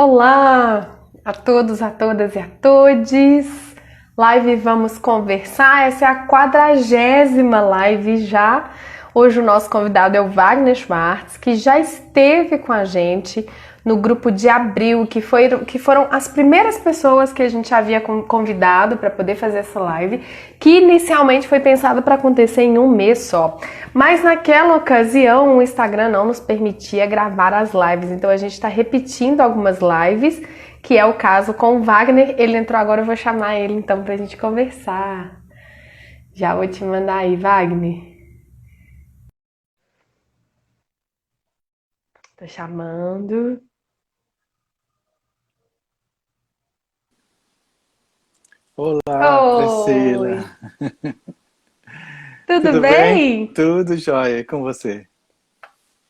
Olá a todos, a todas e a todes. Live Vamos Conversar. Essa é a 40ª live já. Hoje o nosso convidado é o Wagner Schwartz, que já esteve com a gente no grupo de abril, que foram as primeiras pessoas que a gente havia convidado para poder fazer essa live, que inicialmente foi pensada para acontecer em um mês só. Mas naquela ocasião o Instagram não nos permitia gravar as lives, então a gente está repetindo algumas lives, que é o caso com o Wagner. Ele entrou agora, eu vou chamar ele então para a gente conversar. Já vou te mandar aí, Wagner. Tô chamando. Olá, Oi, Priscila. tudo Tudo bem? bem? Tudo jóia e com você?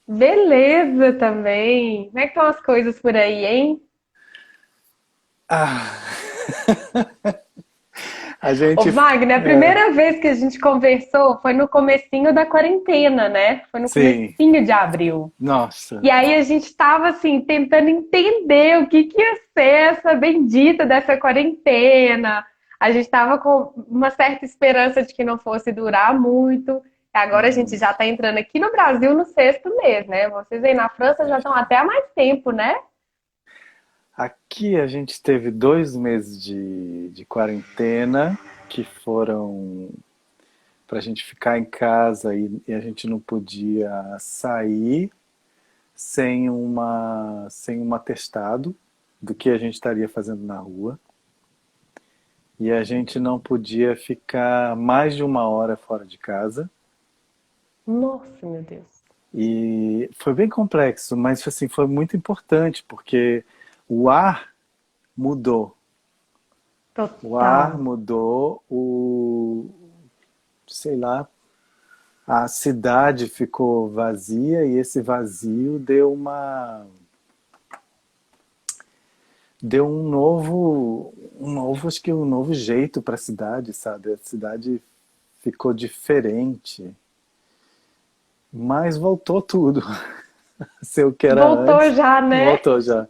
Beleza também. Como é que estão as coisas por aí, hein? Ah, a Ô, gente. Wagner, a É, primeira vez que a gente conversou foi no comecinho da quarentena, né? Foi no sim, comecinho de abril. nossa. E aí a gente estava assim tentando entender o que ia ser essa bendita dessa quarentena. A gente estava com uma certa esperança de que não fosse durar muito. Agora a gente Uhum. já está entrando aqui no Brasil no sexto mês, né? Vocês aí na França já estão até há mais tempo, né? Aqui a gente teve 2 meses de quarentena que foram para a gente ficar em casa e a gente não podia sair sem um atestado do que a gente estaria fazendo na rua. E a gente não podia ficar mais de 1 hora fora de casa. Nossa, meu Deus. E foi bem complexo, mas assim, foi muito importante, porque o ar mudou. O ar Total. mudou, sei lá, a cidade ficou vazia e esse vazio deu acho que um novo jeito para a cidade, sabe? A cidade ficou diferente, mas voltou tudo. Ser o que era Voltou antes, já, né? voltou já.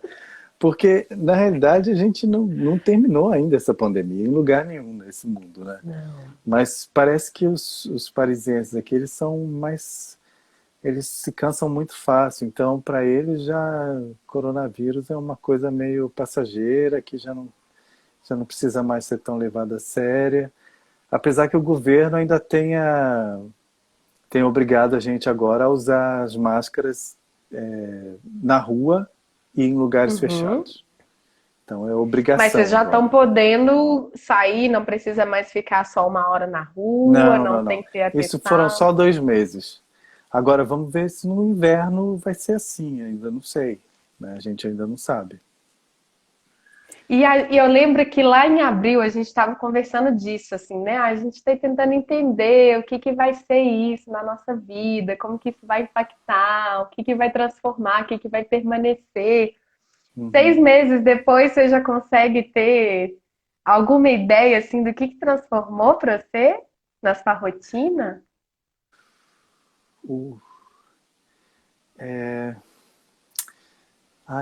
Porque, na realidade, a gente não terminou ainda essa pandemia em lugar nenhum nesse mundo, né? Não. Mas parece que os parisienses aqui, eles são mais... Eles se cansam muito fácil, então para eles já coronavírus é uma coisa meio passageira, que já não precisa mais ser tão levada a séria. Apesar que o governo ainda tem obrigado a gente agora a usar as máscaras na rua e em lugares Uhum. fechados. Então é Mas vocês obrigação já agora. estão podendo sair, não precisa mais ficar só uma hora na rua, Não, não não, não. tem que ter Isso foram só atestado. 2 meses. Agora vamos ver se no inverno vai ser assim, ainda não sei. Né? A gente ainda não sabe. E eu lembro que lá em abril a gente estava conversando disso, assim, né? A gente está tentando entender o que que vai ser isso na nossa vida, como que isso vai impactar, o que que vai transformar, o que que vai permanecer. Seis Uhum. meses depois você já consegue ter alguma ideia, assim, do que transformou para você na sua rotina? Uh,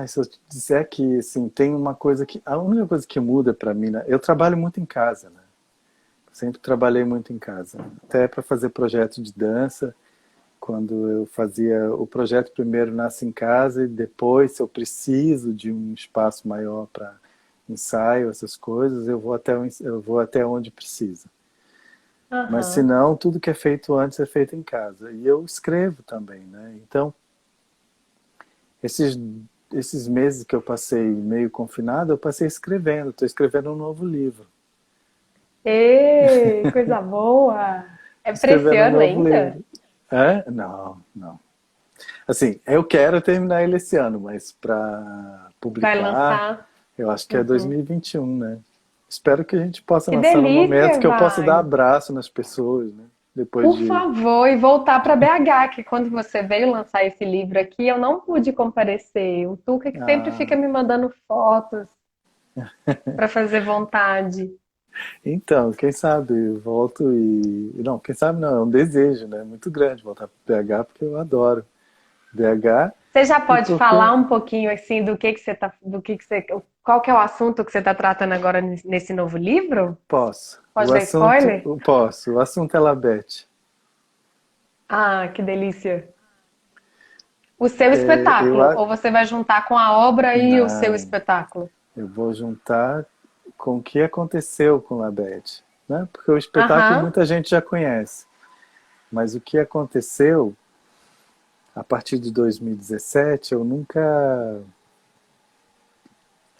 se eu te disser que assim, tem uma coisa que. A única coisa que muda para mim, né? Eu trabalho muito em casa, né? Sempre trabalhei muito em casa. Até para fazer projeto de dança. Quando eu fazia o projeto, primeiro nasce em casa e depois, se eu preciso de um espaço maior para ensaio, essas coisas, eu vou até onde precisa. Mas se Aham. não, tudo que é feito antes é feito em casa. E eu escrevo também, né? Então, esses, esses meses que eu passei meio confinado, eu passei escrevendo. Estou escrevendo um novo livro. Ê, coisa boa! É para esse Escrevendo um ano novo ainda? livro. É? Não, não. Assim, eu quero terminar ele esse ano, mas para Vai publicar, lançar? eu acho que é Uhum. 2021, né? Espero que a gente possa Que lançar no momento delícia, que eu possa dar vai! abraço nas pessoas, né? Depois Por de. favor, e voltar para BH, que quando você veio lançar esse livro aqui, eu não pude comparecer. O Tuca que sempre fica Ah, me mandando fotos para fazer vontade. então, quem sabe eu volto e. Não, quem sabe não, é um desejo, né? Muito grande voltar para BH, porque eu adoro BH. Você já E pode falar um pouquinho assim do que você tá, qual que é o assunto que você está tratando agora nesse novo livro? posso. Pode dar spoiler? Posso. O assunto é Labete. Ah, que delícia. O seu É, espetáculo, ou você vai juntar com a obra e o seu não, espetáculo? eu vou juntar com o que aconteceu com Labete, né? Porque o espetáculo Aham. muita gente já conhece, mas o que aconteceu a partir de 2017,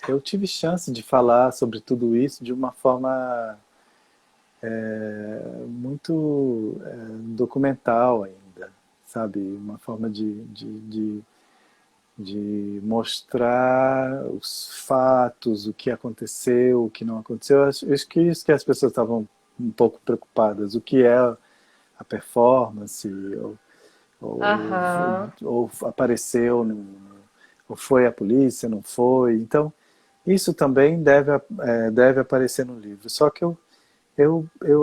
eu tive chance de falar sobre tudo isso de uma forma muito documental ainda, sabe? Uma forma de mostrar os fatos, o que aconteceu, o que não aconteceu. Eu acho que isso que as pessoas estavam um pouco preocupadas, o que é a performance, ou, Aham. ou apareceu, ou foi a polícia, não foi. Então, isso também deve aparecer no livro. Só que eu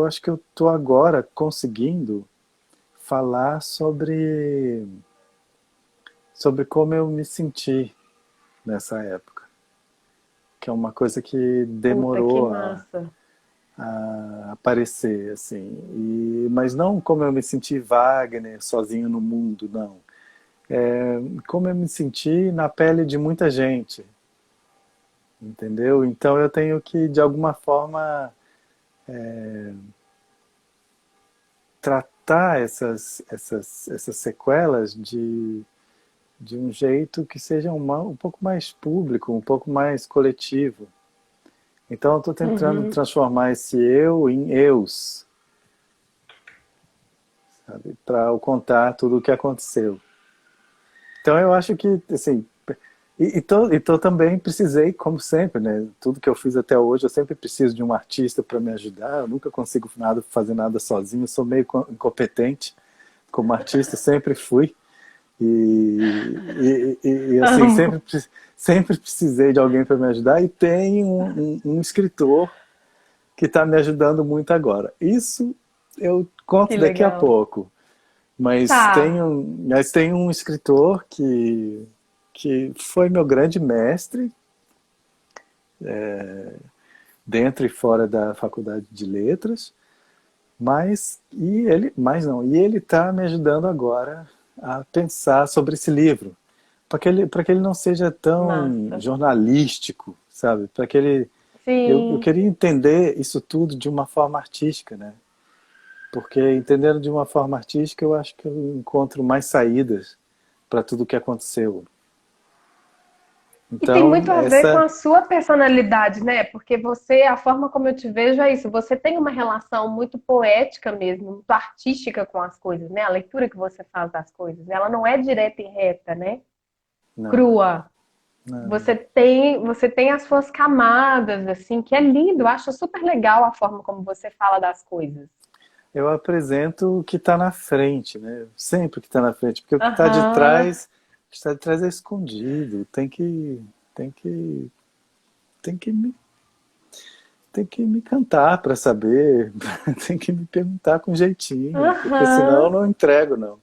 acho que eu estou agora conseguindo falar sobre como eu me senti nessa época, que é uma coisa que Puta, que demorou massa. a aparecer, assim. Mas não como eu me senti Wagner sozinho no mundo, não. Como eu me senti na pele de muita gente, entendeu? Então eu tenho que, de alguma forma, tratar essas sequelas de um jeito que seja um pouco mais público, um pouco mais coletivo. Então eu estou tentando Uhum. transformar esse eu em eus, sabe? Para contar tudo o que aconteceu. Então eu acho que, assim, e tô também precisei, como sempre, né? Tudo que eu fiz até hoje, eu sempre preciso de um artista para me ajudar. Eu nunca consigo fazer nada sozinho. Eu sou meio incompetente como artista, sempre fui. E assim, Amo. sempre precisei de alguém para me ajudar. E tem um escritor que está me ajudando muito agora. Isso eu Que conto daqui a legal. pouco. Tá. Mas tem um escritor que foi meu grande mestre dentro e fora da faculdade de letras, e ele está me ajudando agora a pensar sobre esse livro, para que ele não seja tão Massa. jornalístico, sabe? Para que ele eu Sim. queria entender isso tudo de uma forma artística, né? Porque entendendo de uma forma artística, eu acho que eu encontro mais saídas para tudo o que aconteceu. E tem Então, muito a ver com a sua personalidade, né? Porque você, a forma como eu te vejo é isso. Você tem uma relação muito poética mesmo, muito artística com as coisas, né? A leitura que você faz das coisas, né? Ela não é direta e reta, né? não, Crua. não. Você tem as suas camadas, assim, que é lindo. Eu acho super legal a forma como você fala das coisas. Eu apresento o que está na frente, né? Sempre o que está na frente, porque Aham. o que está de trás é escondido. Tem que, tem que me, tem que me cantar para saber, tem que me perguntar com jeitinho, porque senão eu Aham. não entrego, não.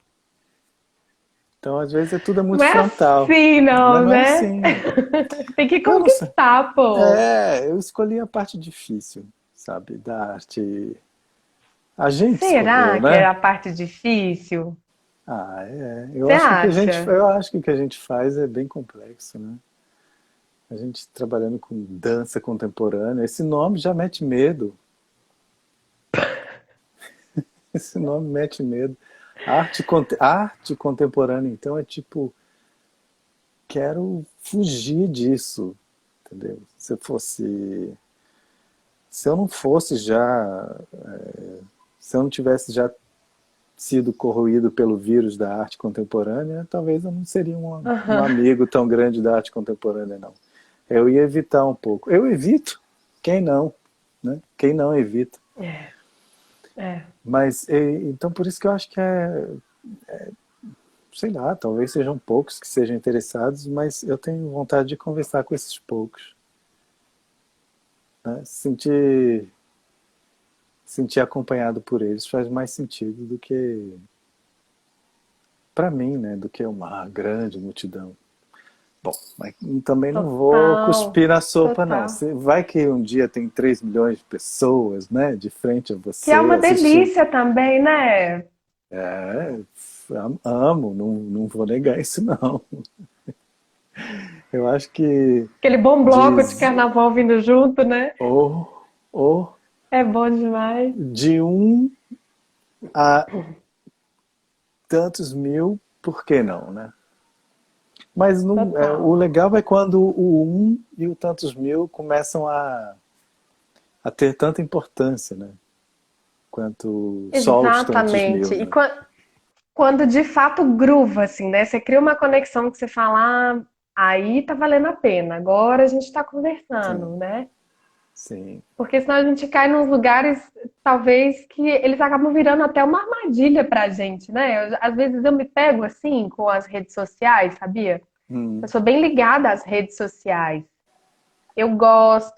Então, às vezes, tudo é Não muito é frontal. assim, Mas não, não é né? assim. Tem que Eu não sei. conquistar, pô. Eu escolhi a parte difícil, sabe, da arte. A gente escolheu, Será que é né? a parte difícil? Eu Você acho que acha? eu acho que o que a gente faz é bem complexo, né? A gente trabalhando com dança contemporânea, esse nome já mete medo. Esse nome mete medo. Arte contemporânea, então, é tipo, quero fugir disso, entendeu? Se eu não fosse já, se eu não tivesse já sido corroído pelo vírus da arte contemporânea, talvez eu não seria um Aham. amigo tão grande da arte contemporânea, não. Eu ia evitar um pouco. Eu evito, quem não, né? Quem não evita. É, é. Mas, então, por isso que eu acho que sei lá, talvez sejam poucos que sejam interessados, mas eu tenho vontade de conversar com esses poucos. Né? Sentir acompanhado por eles faz mais sentido para mim, né, do que uma grande multidão. Bom, mas também não vou Total, cuspir na sopa, não. total. Vai que um dia tem 3 milhões de pessoas, né, de frente a Que é você, uma assistindo. delícia também, né? É, amo, não vou negar isso, não. Eu acho que Aquele bom bloco de diz, carnaval vindo junto, né? ou É bom demais. de um a tantos mil, por que não, né? Mas não, o Total. legal é quando o um e o tantos mil começam a ter tanta importância, né? Quanto só os tantos Exatamente. mil, E né? quando de fato gruva, assim, né? Você cria uma conexão que você fala, ah, aí tá valendo a pena, agora a gente tá Sim, conversando, né? sim. Porque senão a gente cai nos lugares, talvez, que eles acabam virando até uma armadilha pra gente, né? Às vezes eu me pego assim com as redes sociais, sabia? Eu Hum. sou bem ligada às redes sociais.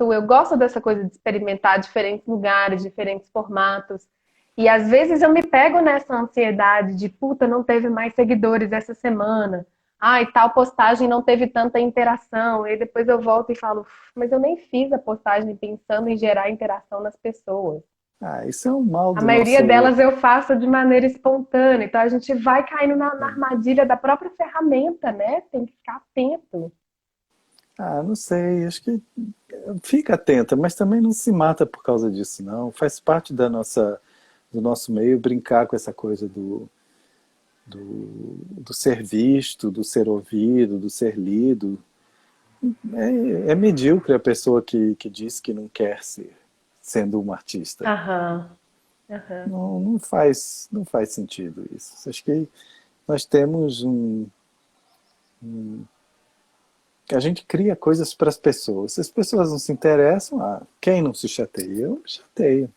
Eu gosto dessa coisa de experimentar diferentes lugares, diferentes formatos. E às vezes eu me pego nessa ansiedade de, puta, não teve mais seguidores essa semana. Ai, tal postagem não teve tanta interação. E depois eu volto e falo, mas eu nem fiz a postagem pensando em gerar interação nas pessoas. Ah, isso é um mal A do maioria nosso. delas eu faço de maneira espontânea. Então a gente vai caindo na armadilha da própria ferramenta, né? Tem que ficar atento. Ah, não sei, acho que fica atenta, mas também não se mata por causa disso, não. Faz parte do nosso meio brincar com essa coisa do ser visto, do ser ouvido, do ser lido. É medíocre a pessoa que diz que não quer ser, sendo um artista. Aham, aham. Não faz sentido isso. Acho que nós temos a gente cria coisas para as pessoas. Se as pessoas não se interessam, quem não se chateia? Eu me chateio.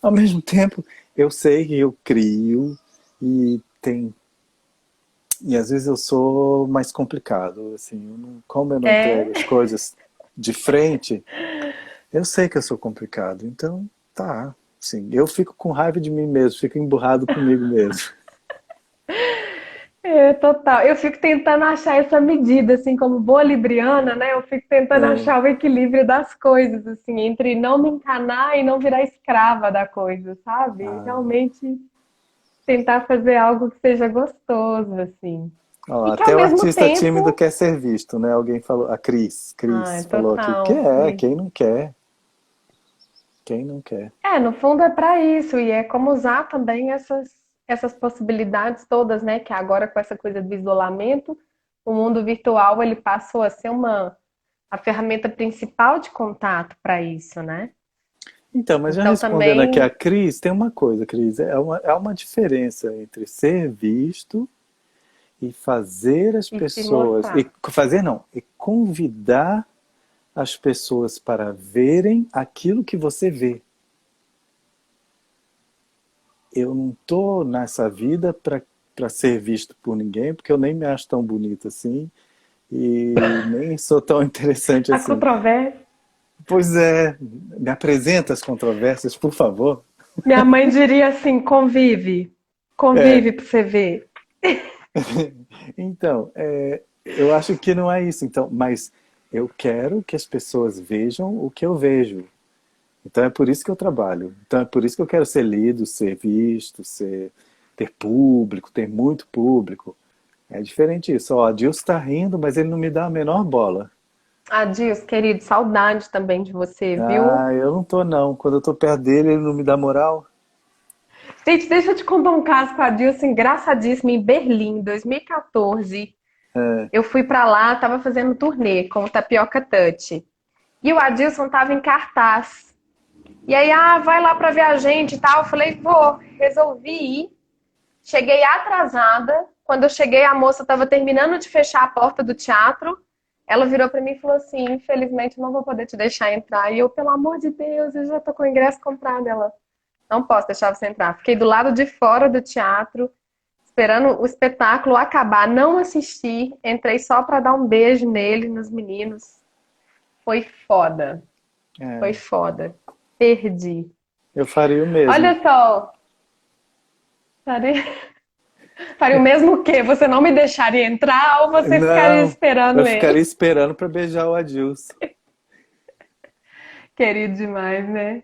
Ao mesmo tempo, eu sei que eu crio e tem e às vezes eu sou mais complicado, assim, como eu não entrego É. as coisas de frente, eu sei que eu sou complicado, então tá, sim, eu fico com raiva de mim mesmo, fico emburrado comigo mesmo. É, total. Eu fico tentando achar essa medida, assim, como boa libriana, né? Eu fico tentando É, achar o equilíbrio das coisas, assim, entre não me encanar e não virar escrava da coisa, sabe? ah, Realmente tentar fazer algo que seja gostoso, assim. ó, E que ao até o mesmo artista tímido tempo. quer ser visto, né? Alguém falou, a Ai, Cris falou aqui, total. Cris. quem não quer? Quem não quer? É, no fundo é para isso, e é como usar também essas possibilidades todas, né? Que agora com essa coisa do isolamento, o mundo virtual ele passou a ser a ferramenta principal de contato para isso, né? Então, mas já Então respondendo aqui a também Cris, tem uma coisa, Cris, é uma diferença entre ser visto e fazer as e se pessoas, mostrar. e convidar as pessoas para verem aquilo que você vê. Eu não tô nessa vida para ser visto por ninguém, porque eu nem me acho tão bonito assim e nem sou tão interessante A assim. controvérsia. Pois é, me apresenta as controvérsias, por favor. Minha mãe diria assim: convive, É, convive para você ver. então, eu acho que não é isso. Então, mas eu quero que as pessoas vejam o que eu vejo. Então é por isso que eu trabalho. Então é por isso que eu quero ser lido, ser visto, ter público, ter muito público. É diferente isso. Ó, Adilson está rindo, mas ele não me dá a menor bola. Adios, querido, saudade também de você, viu? Ah, eu não tô não. Quando eu tô perto dele, ele não me dá moral. Gente, deixa eu te contar um caso com a Dilson engraçadíssimo em Berlim, 2014. É, Eu fui pra lá, tava fazendo turnê com o Tapioca Touch. E o Adilson tava em cartaz. E aí, vai lá pra ver a gente e tal. Eu falei, vou, resolvi ir. Cheguei atrasada. Quando eu cheguei, a moça tava terminando de fechar a porta do teatro. Ela virou pra mim e falou assim: infelizmente, eu não vou poder te deixar entrar. E eu, pelo amor de Deus, eu já tô com o ingresso comprado. Ela, não posso deixar você entrar. Fiquei do lado de fora do teatro, esperando o espetáculo acabar. Não assisti. Entrei só pra dar um beijo nele, nos meninos. Foi foda. Foi é, foda. Perdi. eu faria o mesmo. Olha só. Parei. Faria o mesmo o quê? Você não me deixaria entrar ou você ficaria Não, esperando eu ele? ficaria esperando para beijar o Adilson. Querido demais, né?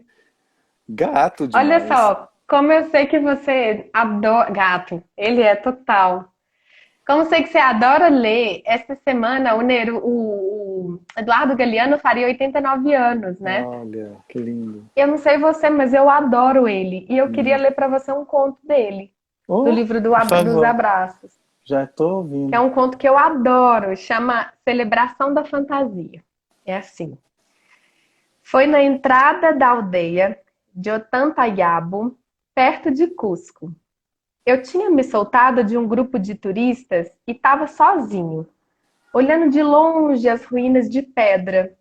Gato Olha demais. só, como eu sei que você adora gato, ele é total. Como eu sei que você adora ler, essa semana o Eduardo Galeano faria 89 anos, né? Olha, que lindo. Eu não sei você, mas eu adoro ele. E eu queria Hum. ler para você um conto dele, do Oh, livro por dos favor, Abraços, já estou que é ouvindo. um conto que eu adoro, chama Celebração da Fantasia. É assim. Foi na entrada da aldeia de Otantayabo, perto de Cusco. Eu tinha me soltado de um grupo de turistas e estava sozinho, olhando de longe as ruínas de pedra,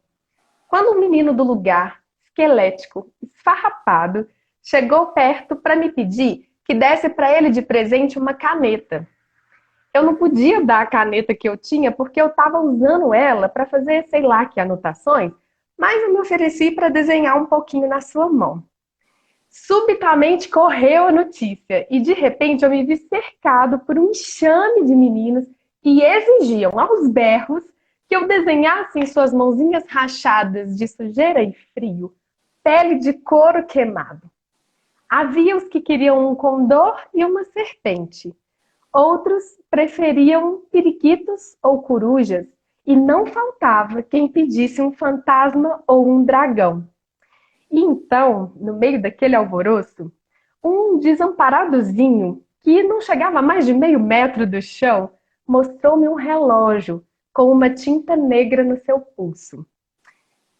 quando um menino do lugar, esquelético, esfarrapado, chegou perto para me pedir que desse para ele de presente uma caneta. Eu não podia dar a caneta que eu tinha porque eu estava usando ela para fazer sei lá que anotações, mas eu me ofereci para desenhar um pouquinho na sua mão. Subitamente correu a notícia e de repente eu me vi cercado por um enxame de meninos que exigiam aos berros que eu desenhasse em suas mãozinhas rachadas de sujeira e frio pele de couro queimado. Havia os que queriam um condor e uma serpente. Outros preferiam periquitos ou corujas, e não faltava quem pedisse um fantasma ou um dragão. E então, no meio daquele alvoroço, um desamparadozinho, que não chegava a mais de meio metro do chão, mostrou-me um relógio com uma tinta negra no seu pulso.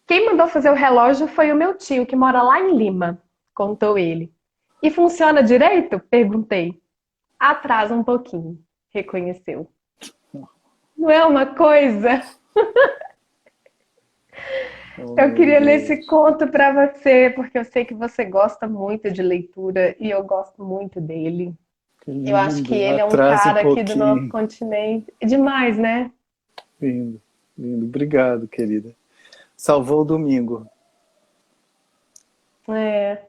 Quem mandou fazer o relógio foi o meu tio, que mora lá em Lima, contou ele. E funciona direito? Perguntei. Atrasa um pouquinho, reconheceu. Não é uma coisa? Oh, Eu meu queria ler esse Deus. conto para você, porque eu sei que você gosta muito de leitura e eu gosto muito dele. Que Eu acho que lindo. ele é um Atrasa um cara aqui do nosso pouquinho. continente. É demais, né? Lindo, lindo. Obrigado, querida. Salvou o domingo. É.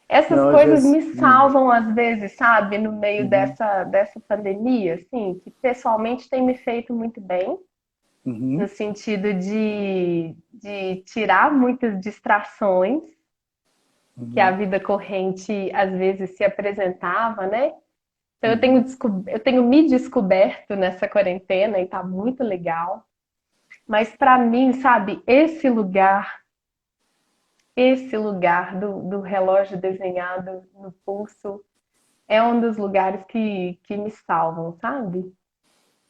Essas Não, às coisas vezes. me salvam às vezes, sabe? No meio Uhum, dessa pandemia, assim, que pessoalmente tem me feito muito bem, no uhum, sentido de tirar muitas distrações que a uhum. vida corrente às vezes se apresentava, né? Então Uhum. eu tenho me descoberto nessa quarentena e tá muito legal. Mas para mim, sabe, esse lugar do relógio desenhado no pulso é um dos lugares que me salvam, sabe?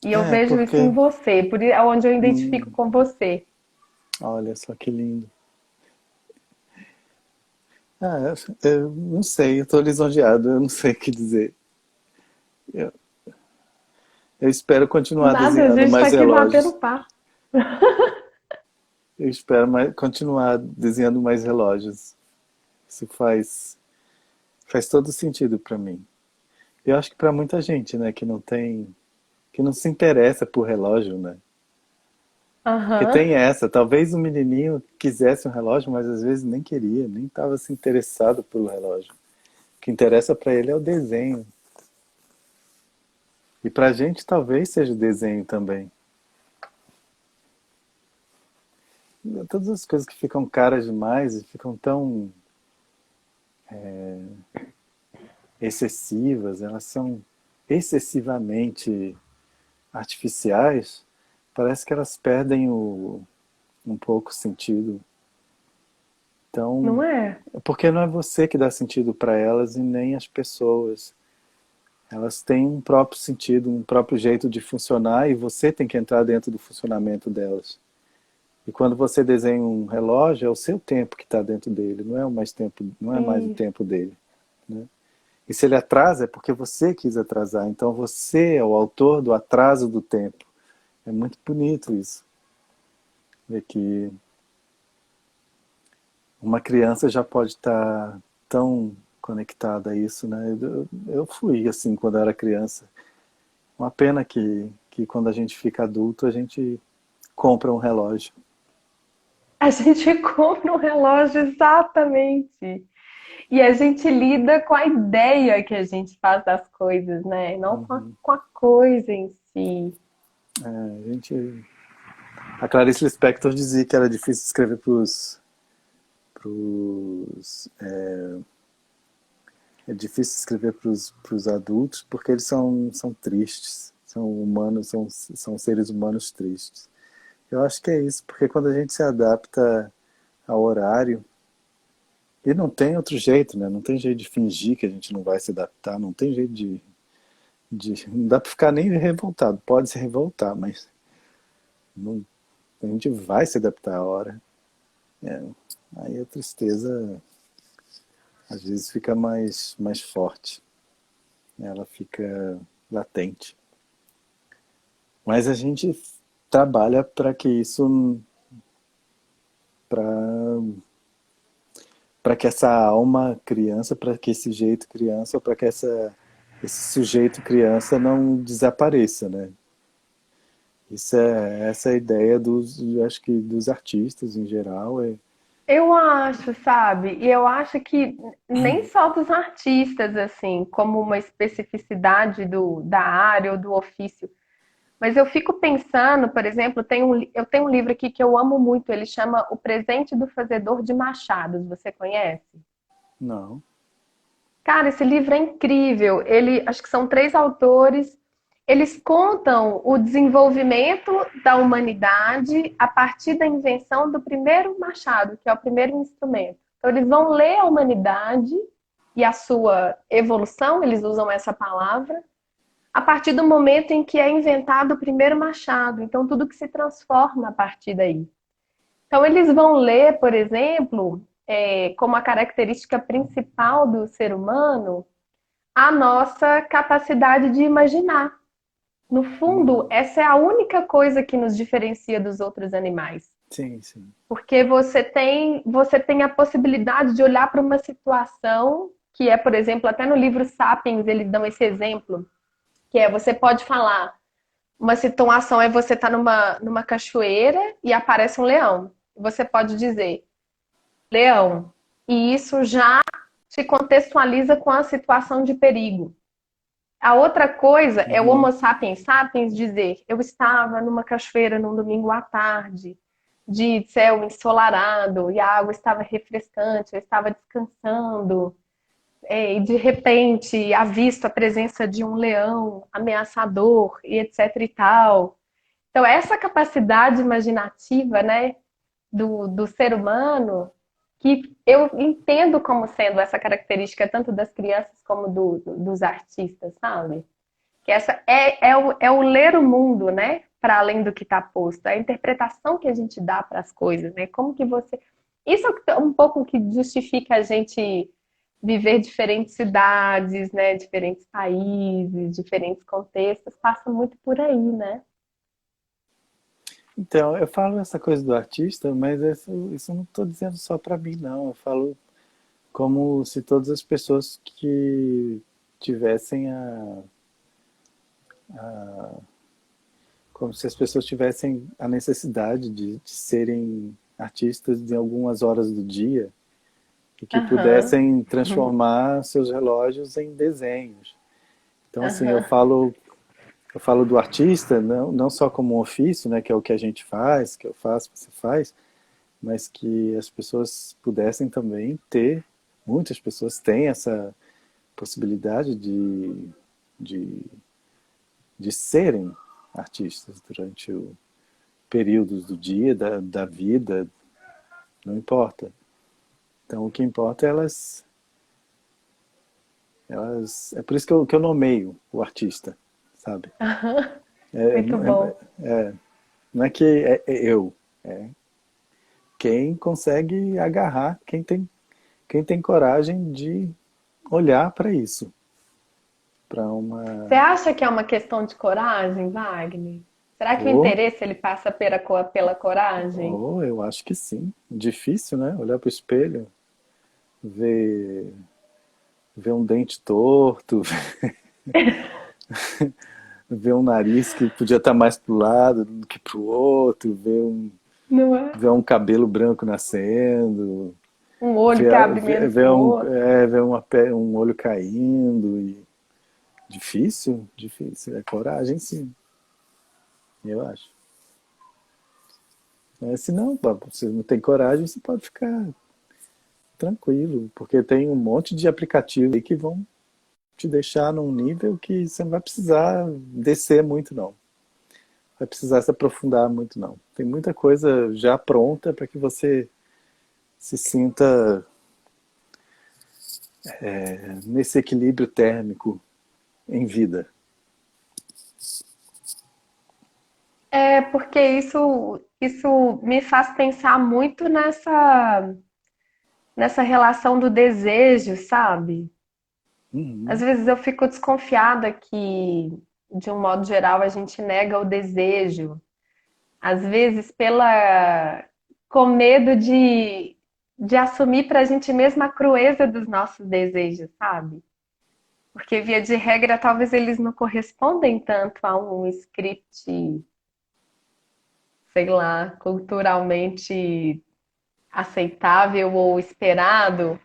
E eu É, vejo isso em porque. você, por é onde eu identifico hum, com você. olha só que lindo. Ah, eu não sei, eu estou lisonjeado, eu não sei o que dizer. Eu, eu espero continuar Nada, a desenhando gente tá mais aqui batendo relógios. papo. Eu espero continuar desenhando mais relógios. Isso faz todo sentido para mim. Eu acho que para muita gente, né, que não se interessa por relógio, né? Porque Aham. tem essa, talvez o menininho quisesse um relógio, mas às vezes nem queria, nem estava se interessado pelo relógio. O que interessa para ele é o desenho. E para a gente talvez seja o desenho também. Todas as coisas que ficam caras demais e ficam tão excessivas, elas são excessivamente artificiais, parece que elas perdem um pouco o sentido. Então, Não é? porque não é você que dá sentido para elas e nem as pessoas. Elas têm um próprio sentido, um próprio jeito de funcionar e você tem que entrar dentro do funcionamento delas. E quando você desenha um relógio, é o seu tempo que está dentro dele, não é mais tempo, não é mais o Isso. tempo dele, né? E se ele atrasa é porque você quis atrasar. Então você é o autor do atraso do tempo. É muito bonito isso. Ver que uma criança já pode estar tão conectada a isso, né? Eu fui assim quando eu era criança. Uma pena que quando a gente fica adulto a gente compra um relógio. A gente compra um relógio exatamente. E a gente lida com a ideia que a gente faz das coisas, né? Não Uhum. com a coisa em si. A gente... A Clarice Lispector dizia que era difícil escrever pros, é difícil escrever pros adultos porque eles são tristes, são humanos, são seres humanos tristes. Eu acho que é isso, porque quando a gente se adapta ao horário, e não tem outro jeito, né? Não tem jeito de fingir que a gente não vai se adaptar, não tem jeito não dá pra ficar nem revoltado, pode se revoltar, mas não, a gente vai se adaptar à hora. É, aí a tristeza às vezes fica mais forte, né? Ela fica latente. Mas a gente trabalha para que isso, para para que essa alma criança, para que esse jeito criança, ou para que esse sujeito criança não desapareça, né? Essa é a ideia eu acho que dos artistas em geral. Eu acho, sabe? E eu acho que nem só dos artistas, assim, como uma especificidade da área ou do ofício. Mas eu fico pensando, por exemplo, eu tenho um livro aqui que eu amo muito, ele chama O Presente do Fazedor de Machados, você conhece? Não. Cara, esse livro é incrível. Acho que são três autores. Eles contam o desenvolvimento da humanidade a partir da invenção do primeiro machado, que é o primeiro instrumento. Então, eles vão ler a humanidade e a sua evolução, eles usam essa palavra, a partir do momento em que é inventado o primeiro machado. Então, tudo que se transforma a partir daí. Então, eles vão ler, por exemplo, como a característica principal do ser humano, a nossa capacidade de imaginar. No fundo, Hum, essa é a única coisa que nos diferencia dos outros animais. sim, sim. Porque você tem a possibilidade de olhar para uma situação que é, por exemplo, até no livro Sapiens eles dão esse exemplo, que é você pode falar, uma situação é você estar numa cachoeira e aparece um leão. Você pode dizer, leão. E isso já te contextualiza com a situação de perigo. A outra coisa é o Uhum. Homo sapiens sapiens dizer: eu estava numa cachoeira num domingo à tarde, de céu ensolarado, e a água estava refrescante, eu estava descansando, e de repente avisto a presença de um leão ameaçador, e etc e tal. Então, essa capacidade imaginativa, né, do ser humano, que eu entendo como sendo essa característica tanto das crianças como dos artistas, sabe? Que essa é o ler o mundo, né? Para além do que está posto, é a interpretação que a gente dá para as coisas, né? Como que você. Isso é um pouco que justifica a gente viver diferentes cidades, né? Diferentes países, diferentes contextos, passa muito por aí, né? Então, eu falo essa coisa do artista, mas isso eu não estou dizendo só para mim, não. Eu falo como se todas as pessoas que tivessem como se as pessoas tivessem a necessidade de serem artistas em algumas horas do dia e que Aham, pudessem transformar seus relógios em desenhos. Então, assim, aham. eu falo do artista não só como um ofício, né, que é o que a gente faz, que eu faço, que você faz, mas que as pessoas pudessem também ter, muitas pessoas têm essa possibilidade de, de serem artistas durante o períodos do dia, da vida, não importa. Então o que importa é é por isso que eu nomeio o artista, sabe? É, Muito bom. não é que é eu, é quem consegue agarrar, quem tem coragem de olhar para isso, para Você uma... acha que é uma questão de coragem, Wagner? Será que o Ou, interesse ele passa pela coragem? ou eu acho que sim. Difícil, né? Olhar para o espelho, ver, ver um dente torto, ver um nariz que podia estar mais para o lado do que para o outro, Não é? ver um cabelo branco nascendo. Um olho que ver, abre menos que o outro. ver um olho caindo. E... Difícil, difícil. É coragem, sim, eu acho. Mas se não, pô, você não tem coragem, você pode ficar tranquilo, porque tem um monte de aplicativos aí que vão te deixar num nível que você não vai precisar descer muito, não. Vai precisar se aprofundar muito, não. Tem muita coisa já pronta para que você se sinta nesse equilíbrio térmico em vida. É porque isso me faz pensar muito nessa relação do desejo, sabe? Às Uhum. vezes eu fico desconfiada que, de um modo geral, a gente nega o desejo. Às vezes com medo de assumir pra gente mesma a crueza dos nossos desejos, sabe? Porque, via de regra, talvez eles não correspondem tanto a um script, sei lá, culturalmente aceitável ou esperado.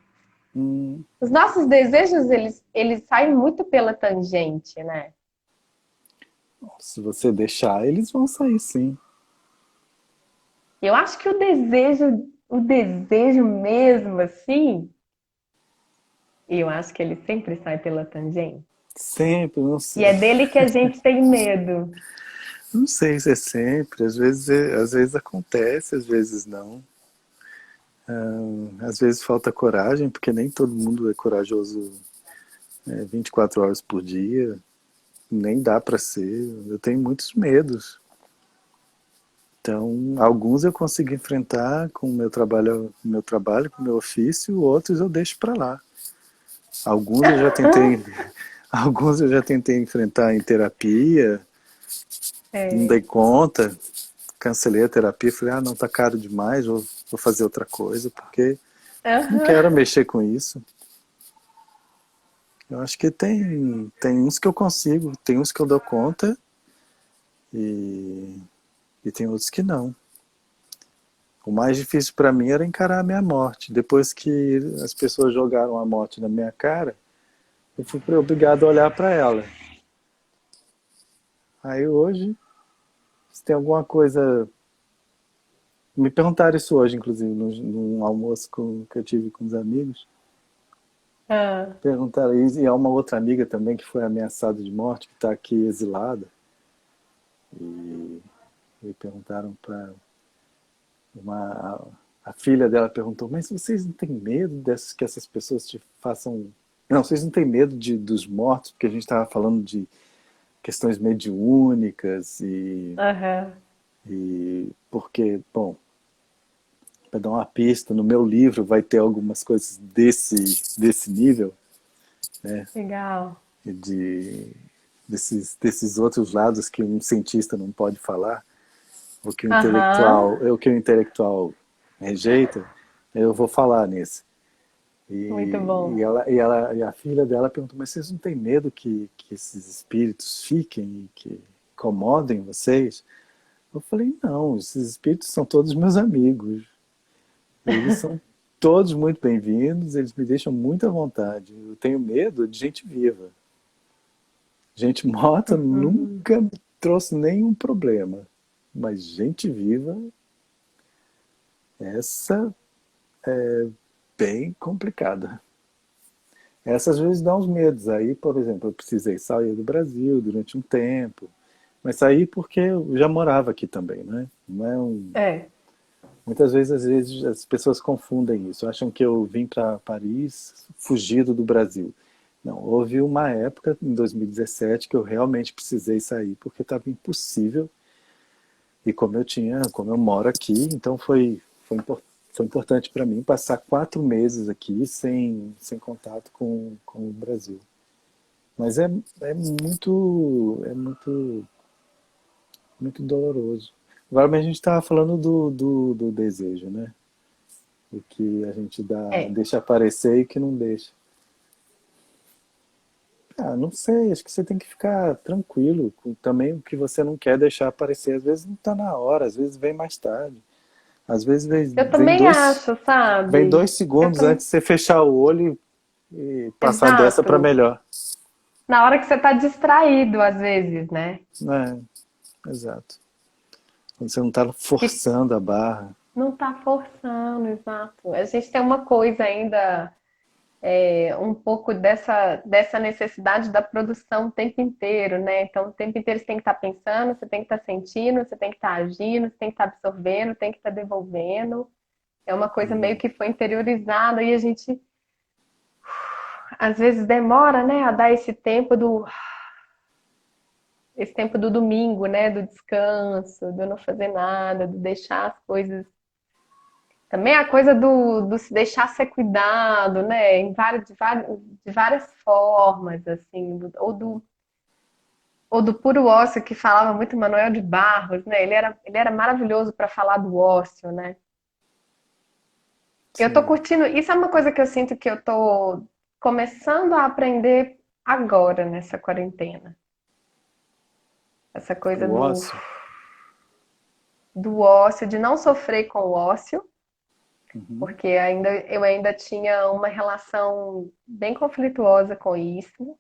Hum. Os nossos desejos, eles saem muito pela tangente, né? Se você deixar, eles vão sair, sim. Eu acho que o desejo mesmo, assim, eu acho que ele sempre sai pela tangente. Sempre, não E sei. é dele que a gente tem medo. Não sei se é sempre, às vezes acontece, às vezes não. Às vezes falta coragem, porque nem todo mundo é corajoso 24 horas por dia, nem dá para ser. Eu tenho muitos medos. Então, alguns eu consigo enfrentar com o meu trabalho, com o meu ofício, outros eu deixo para lá. Alguns eu já tentei, alguns eu já tentei enfrentar em terapia, não dei É. conta, cancelei a terapia, falei, não, tá caro demais, vou fazer outra coisa, porque não quero Aham. mexer com isso. Eu acho que tem uns que eu consigo, tem uns que eu dou conta e, e tem outros que não. O mais difícil para mim era encarar a minha morte. Depois que as pessoas jogaram a morte na minha cara, eu fui obrigado a olhar para ela. Aí hoje, se tem alguma coisa. Me perguntaram isso hoje, inclusive, num almoço que eu tive com os amigos. Ah, Perguntaram isso, e há uma outra amiga também que foi ameaçada de morte, que está aqui exilada. E me perguntaram para uma. A filha dela perguntou: Mas vocês não têm medo que essas pessoas te façam. Não, vocês não têm medo dos mortos, porque a gente estava falando de questões mediúnicas aham. e porque, bom, para dar uma pista, no meu livro vai ter algumas coisas desse nível, né? Legal. De, desses outros lados que um cientista não pode falar, Aham. o que o intelectual rejeita, eu vou falar nesse. Muito bom. E a filha dela perguntou, mas vocês não têm medo que esses espíritos fiquem e que incomodem vocês? Eu falei, não, esses espíritos são todos meus amigos. Eles são todos muito bem-vindos, eles me deixam muito à vontade. Eu tenho medo de gente viva. Gente morta Uhum. nunca me trouxe nenhum problema. Mas gente viva, essa bem complicada. Essa às vezes dá uns medos. Aí, por exemplo, eu precisei sair do Brasil durante um tempo. Mas saí porque eu já morava aqui também, né? Não é um... É. Muitas vezes, às vezes, as pessoas confundem isso. Acham que eu vim para Paris fugido do Brasil. Não, houve uma época, em 2017, que eu realmente precisei sair, porque estava impossível. E como eu moro aqui, então foi importante para mim passar 4 meses aqui sem contato com o Brasil. Mas muito doloroso. Agora, mas a gente estava falando do desejo, né? O que a gente É. deixa aparecer e o que não deixa. Ah, não sei, acho que você tem que ficar tranquilo com também o que você não quer deixar aparecer. Às vezes não está na hora, às vezes vem mais tarde. Às vezes Eu também acho, vem sabe? dois Eu segundos também. antes de você fechar o olho e passar dessa para Exato. melhor. Na hora que você tá distraído, às vezes, né? É, exato. Quando você não está Que forçando a barra. não tá forçando, exato. A gente tem uma coisa ainda, um pouco dessa necessidade da produção o tempo inteiro, né? Então, o tempo inteiro você tem que estar pensando, você tem que estar sentindo, você tem que estar agindo, você tem que estar absorvendo, tem que estar devolvendo. É uma coisa meio Hum, que foi interiorizada e a gente às vezes demora, né, a dar esse tempo do domingo, né, do descanso, do não fazer nada, do deixar as coisas. Também a coisa do se deixar ser cuidado, né, de várias formas, assim, ou do puro ócio que falava muito Manuel de Barros, né? Ele era maravilhoso para falar do ócio, né? Eu tô sim. curtindo, isso é uma coisa que eu sinto que eu tô começando a aprender agora nessa quarentena. Essa coisa O ócio. do ócio, de não sofrer com o ócio, Uhum. porque eu ainda tinha uma relação bem conflituosa com isso,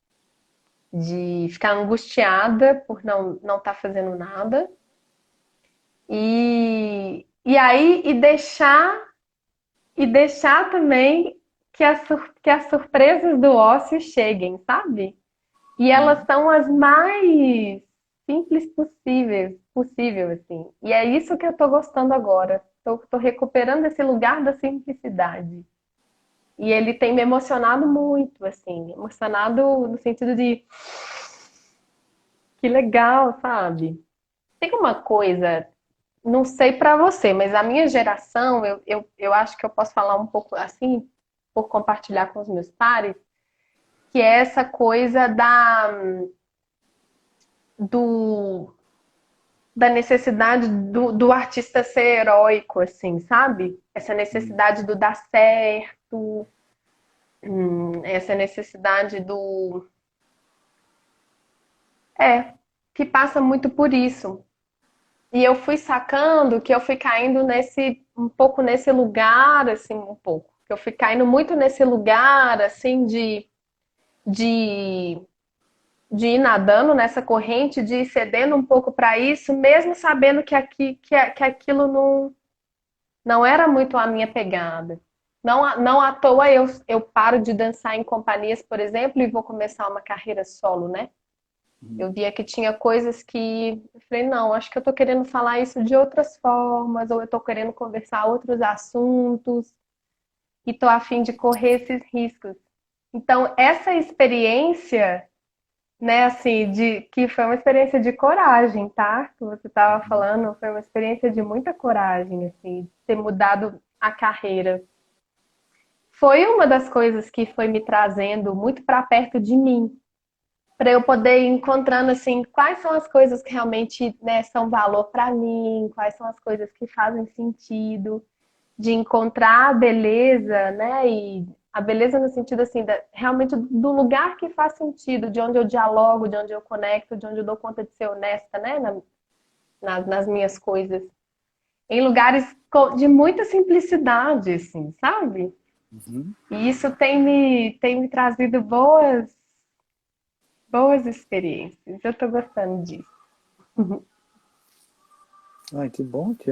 de ficar angustiada por não estar fazendo nada. E aí, e deixar também que as surpresas do ócio cheguem, sabe? E elas Uhum. são as mais simples possível, assim. E é isso que eu tô gostando agora. Tô recuperando esse lugar da simplicidade. E ele tem me emocionado muito, assim. Emocionado no sentido de que legal, sabe? Tem uma coisa, não sei pra você, mas a minha geração, eu acho que eu posso falar um pouco assim, por compartilhar com os meus pares, que é essa coisa do da necessidade do artista ser heróico, assim, sabe? Essa Uhum. necessidade do dar certo, essa necessidade que passa muito por isso. E eu fui sacando que eu fui caindo um pouco nesse lugar, assim, um pouco. Que eu fui caindo muito nesse lugar, assim, de, de ir nadando nessa corrente, de ir cedendo um pouco para isso, mesmo sabendo que aquilo não era muito a minha pegada. Não à toa eu paro de dançar em companhias, por exemplo, e vou começar uma carreira solo, né? Uhum. Eu via que tinha coisas que eu falei, não, acho que eu tô querendo falar isso de outras formas, ou eu tô querendo conversar outros assuntos, e tô a fim de correr esses riscos. Então, essa experiência, né, assim, de que foi uma experiência de coragem, tá? Que você estava Uhum. falando, foi uma experiência de muita coragem, assim, de ter mudado a carreira. Foi uma das coisas que foi me trazendo muito para perto de mim, para eu poder ir encontrando assim quais são as coisas que realmente, né, são valor para mim, quais são as coisas que fazem sentido, de encontrar a beleza, né, e a beleza no sentido assim realmente do lugar que faz sentido, de onde eu dialogo, de onde eu conecto, de onde eu dou conta de ser honesta, né, nas minhas coisas, em lugares de muita simplicidade, assim, sabe? Uhum. E isso tem me trazido boas experiências. Eu tô gostando disso. Ai, que bom que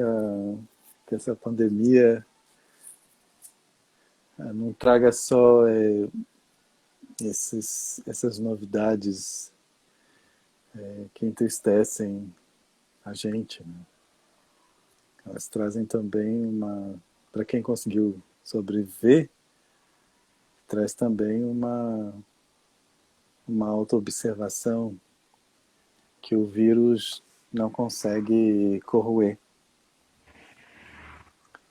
essa pandemia não traga só essas novidades que entristecem a gente, né? Elas trazem também para quem conseguiu sobreviver, traz também uma autoobservação que o vírus não consegue corroer.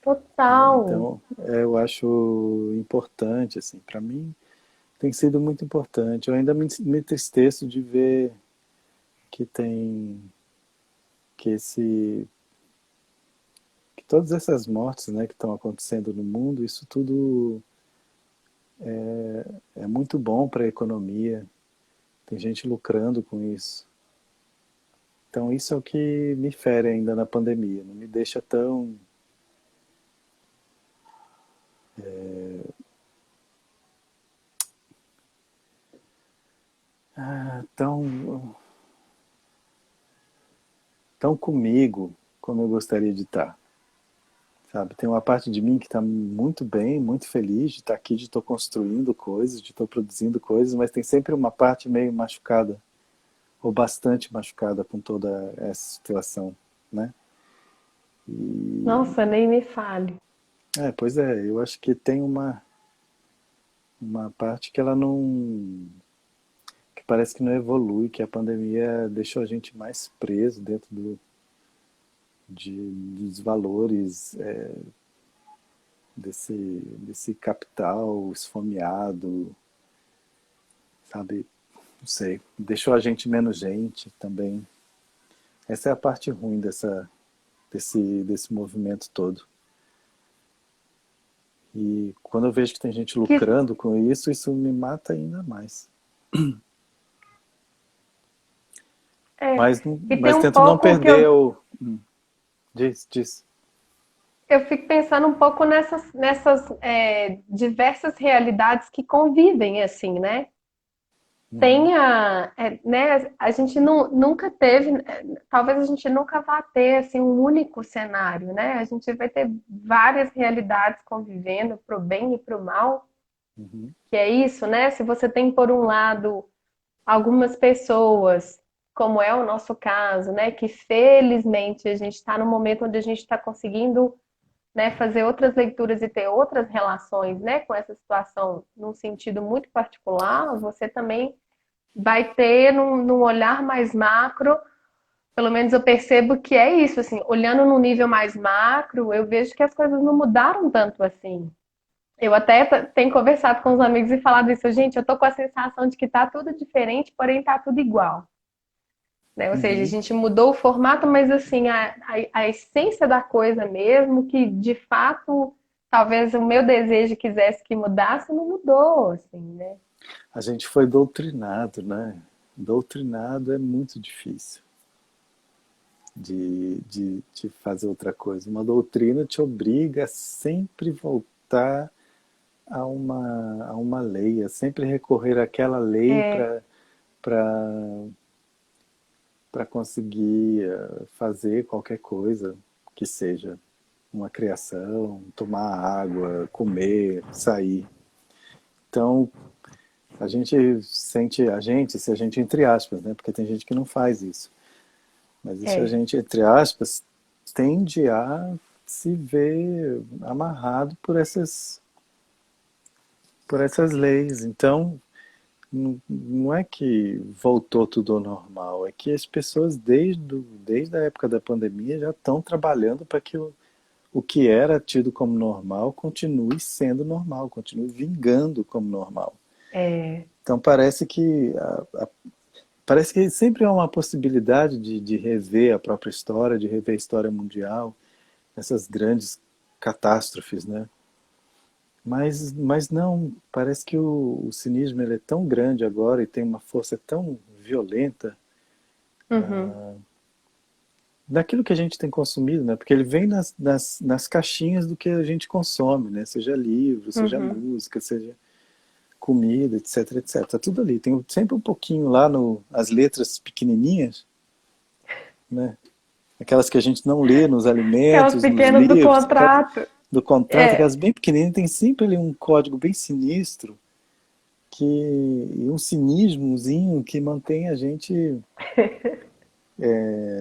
Total. Então, eu acho importante, assim, para mim tem sido muito importante. Eu ainda me entristeço de ver que tem que esse que todas essas mortes, né, que estão acontecendo no mundo, isso tudo é muito bom para a economia. Tem gente lucrando com isso. Então isso é o que me fere ainda na pandemia. Não me deixa tão tão, tão comigo como eu gostaria de estar. Sabe? Tem uma parte de mim que está muito bem, muito feliz de estar aqui, de estar construindo coisas, de estar produzindo coisas, mas tem sempre uma parte meio machucada, ou bastante machucada com toda essa situação, né? E, Nossa, nem me fale. pois é, eu acho que tem uma parte que ela não, que parece que não evolui, que a pandemia deixou a gente mais preso dentro dos valores desse capital esfomeado, sabe? Não sei, deixou a gente menos gente também. Essa é a parte ruim desse movimento todo. E quando eu vejo que tem gente Que, lucrando com isso, isso me mata ainda mais. é, Mas, e tem mas um tento não pouco que perder o... Diz. eu fico pensando um pouco nessas diversas realidades que convivem, assim, né? Uhum, Tem né, a gente nunca teve, talvez a gente nunca vá ter, assim, um único cenário, né? A gente vai ter várias realidades convivendo, pro bem e pro mal, uhum, que é isso, né? Se você tem, por um lado, algumas pessoas, como é o nosso caso, né, que felizmente a gente está no momento onde a gente está conseguindo, né, fazer outras leituras e ter outras relações, né, com essa situação num sentido muito particular, você também vai ter num olhar mais macro, pelo menos eu percebo que é isso, assim, olhando num nível mais macro, eu vejo que as coisas não mudaram tanto assim. Eu até tenho conversado com os amigos e falado isso, gente, eu tô com a sensação de que tá tudo diferente, porém tá tudo igual. Né? Ou seja, a uhum. gente mudou o formato, mas assim, a essência da coisa mesmo, que de fato talvez o meu desejo quisesse que mudasse, não mudou, assim, né? A gente foi doutrinado, né? Doutrinado é muito difícil de fazer outra coisa. Uma doutrina te obriga a sempre voltar a uma lei, a sempre recorrer àquela lei É, para conseguir fazer qualquer coisa que seja uma criação, tomar água, comer, sair. Então, a gente sente, se a gente entre aspas, né? Porque tem gente que não faz isso. Mas isso a é, gente, entre aspas, tende a se ver amarrado por essas leis. Então, não é que voltou tudo ao normal, é que as pessoas desde a época da pandemia já estão trabalhando para que o que era tido como normal continue sendo normal, continue vingando como normal. é. Então parece que sempre há uma possibilidade de rever a própria história, de rever a história mundial, essas grandes catástrofes, né? Mas não, parece que o cinismo ele é tão grande agora e tem uma força tão violenta Uhum, daquilo que a gente tem consumido, né? Porque ele vem nas caixinhas do que a gente consome, né? Seja livro, seja uhum. música, seja comida, etc, etc. Tá tudo ali. Tem sempre um pouquinho lá as letras pequenininhas, né? Aquelas que a gente não lê nos Aquelas alimentos, nos pequenas do livros, contrato. do contrato, É, aquelas bem pequenininhas, tem sempre ali um código bem sinistro e um cinismozinho que mantém a gente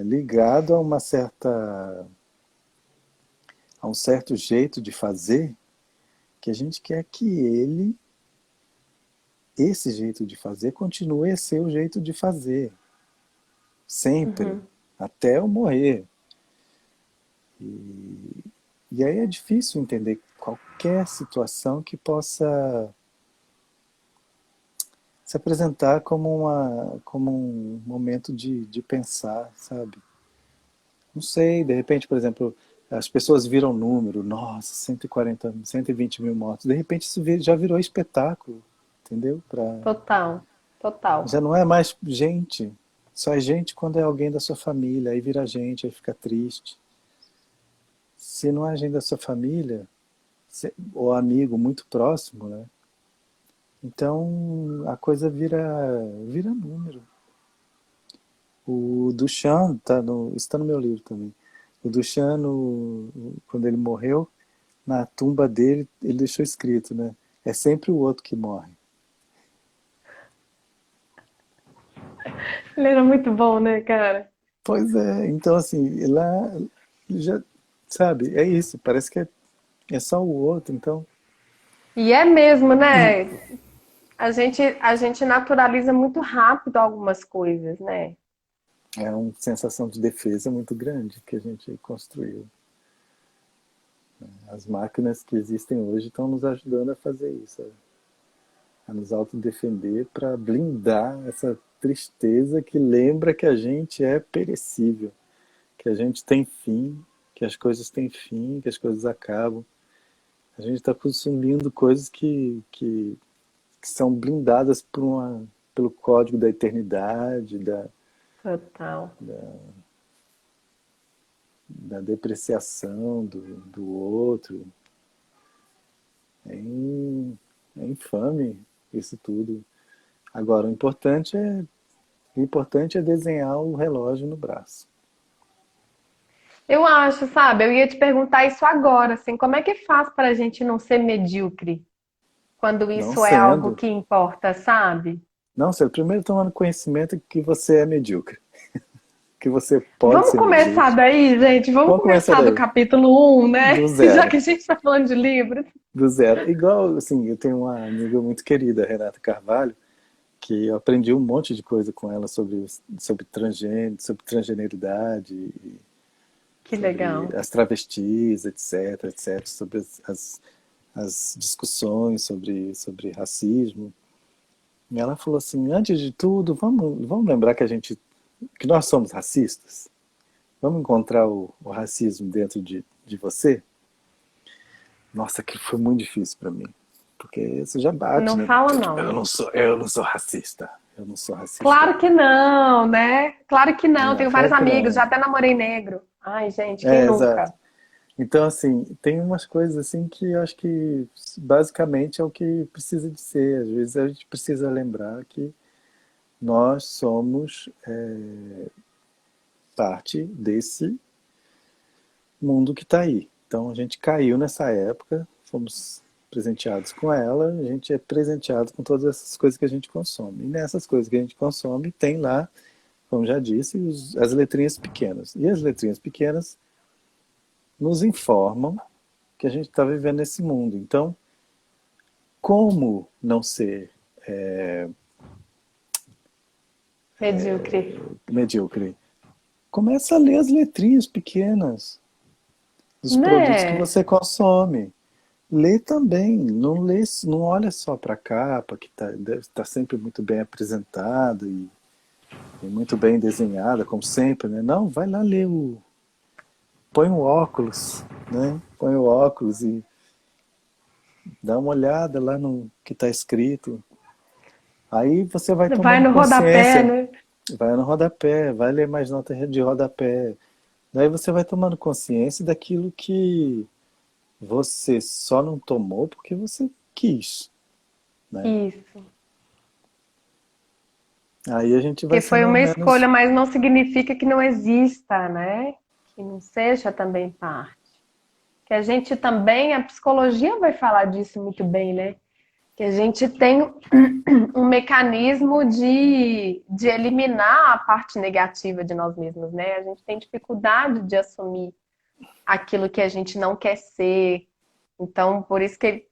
ligado a um certo jeito de fazer que a gente quer que esse jeito de fazer continue a ser o jeito de fazer, sempre, uhum. até eu morrer. E aí é difícil entender qualquer situação que possa se apresentar como um momento de pensar, sabe? Não sei, de repente, por exemplo, as pessoas viram número, nossa, 140, 120 mil mortos. De repente isso já virou espetáculo, entendeu? Total, total. Já não é mais gente. Só é gente quando é alguém da sua família, aí vira gente, aí fica triste. Se não é gente da sua família, ou amigo muito próximo, né? Então a coisa vira número. O Duchamp está no meu livro também. O Duchamp, quando ele morreu, na tumba dele, ele deixou escrito, né? É sempre o outro que morre. Ele era muito bom, né, cara? Pois é, então assim, lá já, sabe, é isso, parece que é só o outro, então E é mesmo, né? A gente naturaliza muito rápido algumas coisas, né? é uma sensação de defesa muito grande que a gente construiu. As máquinas que existem hoje estão nos ajudando a fazer isso, a nos autodefender para blindar essa tristeza que lembra que a gente é perecível, que a gente tem fim, que as coisas têm fim, que as coisas acabam. A gente está consumindo coisas que são blindadas pelo código da eternidade, Total. da depreciação do outro. É infame isso tudo. Agora, o importante é desenhar o relógio no braço. Eu acho, sabe? Eu ia te perguntar isso agora, assim, como é que faz para a gente não ser medíocre quando Não isso é algo sendo. que importa, sabe? Não sendo. Primeiro tomando conhecimento que você é medíocre. Que você pode Vamos ser começar medíocre. daí, gente. Vamos Vamos começar começar do daí. capítulo 1, né? Do Já zero. que a gente está falando de livros. Do zero. Igual, assim, eu tenho uma amiga muito querida, Renata Carvalho, que eu aprendi um monte de coisa com ela sobre transgênero, sobre transgeneridade, Que sobre legal. as travestis, etc, etc, sobre as discussões sobre racismo. E ela falou assim, antes de tudo, vamos lembrar que nós somos racistas? Vamos encontrar o racismo dentro de você? Nossa, que foi muito difícil para mim. Porque isso já bate, Não né? fala Eu não. não sou, eu não sou racista. Eu não sou racista. Claro que não, né? Claro que não. É, Tenho vários claro que amigos, já não. até namorei negro. Ai, gente, quem É, exato. nunca? Então, assim, tem umas coisas assim que eu acho que basicamente é o que precisa de ser. Às vezes a gente precisa lembrar que nós somos parte desse mundo que está aí. Então a gente caiu nessa época, fomos presenteados com ela, a gente é presenteado com todas essas coisas que a gente consome. E nessas coisas que a gente consome tem lá, como já disse, as letrinhas pequenas. E as letrinhas pequenas nos informam que a gente está vivendo nesse mundo. Então, como não ser Medíocre. medíocre? Começa a ler as letrinhas pequenas dos produtos que Né? você consome. Lê também, não olha só para a capa, que deve estar sempre muito bem apresentada e muito bem desenhada, como sempre, né? Não, vai lá ler põe o óculos, né? Põe o óculos e dá uma olhada lá no que está escrito. Aí você vai Vai tomando no rodapé, consciência, né? vai no rodapé, vai ler mais nota de rodapé. Daí você vai tomando consciência daquilo que você só não tomou porque você quis, né? Isso. Aí a gente vai Que foi sendo uma menos. escolha, mas não significa que não exista, né? Que não seja também parte. Que a gente também, a psicologia vai falar disso muito bem, né? Que a gente tem um mecanismo de eliminar a parte negativa de nós mesmos, né? A gente tem dificuldade de assumir aquilo que a gente não quer ser. Então, por isso que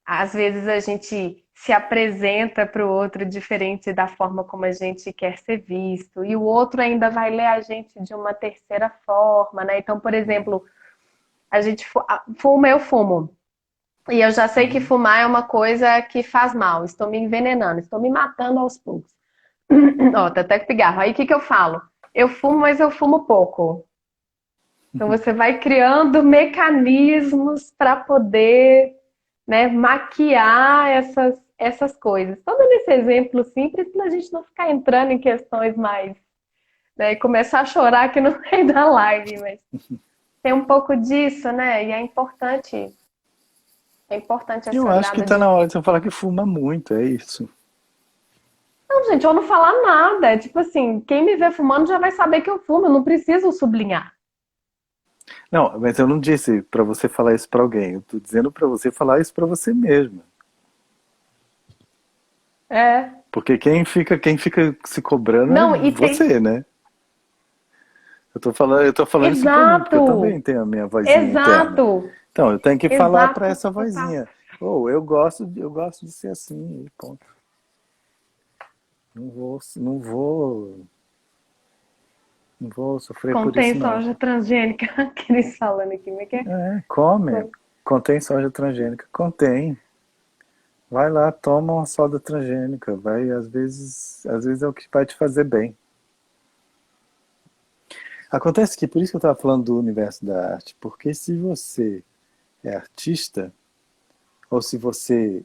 às vezes a gente se apresenta para o outro diferente da forma como a gente quer ser visto, e o outro ainda vai ler a gente de uma terceira forma, né? Então, por exemplo, a gente fuma, eu fumo. E eu já sei que Uhum. fumar é uma coisa que faz mal. Estou me envenenando, estou me matando aos poucos. Ó, tá até com pigarro. Aí o que que eu falo? Eu fumo, mas eu fumo pouco. Então você vai criando mecanismos para poder, né, maquiar essas coisas. Todo esse exemplo simples para a gente não ficar entrando em questões mais, né, e começar a chorar aqui no meio da live, mas tem um pouco disso, né? E é importante Eu essa acho que dada tá de. na hora de você falar que fuma muito, é isso. Não, gente, eu não falar nada. É tipo assim, quem me vê fumando já vai saber que eu fumo, eu não preciso sublinhar. Não, mas eu não disse pra você falar isso pra alguém. Eu tô dizendo pra você falar isso pra você mesma. É. Porque quem fica se cobrando é Não, e tem. você, né? Eu tô falando isso por mim, porque eu Exato! também tenho a minha vozinha interna. Exato! Então, eu tenho que falar pra Exato! essa Total. vozinha. Oh, eu gosto de ser assim, e ponto. Não vou sofrer por Contém isso não. soja transgênica. Que eles falando aqui, como é que é? Come. Contém soja transgênica? Contém. Vai lá, toma uma soda transgênica. Vai, às vezes é o que vai te fazer bem. Acontece que por isso que eu estava falando do universo da arte, porque se você é artista, ou se você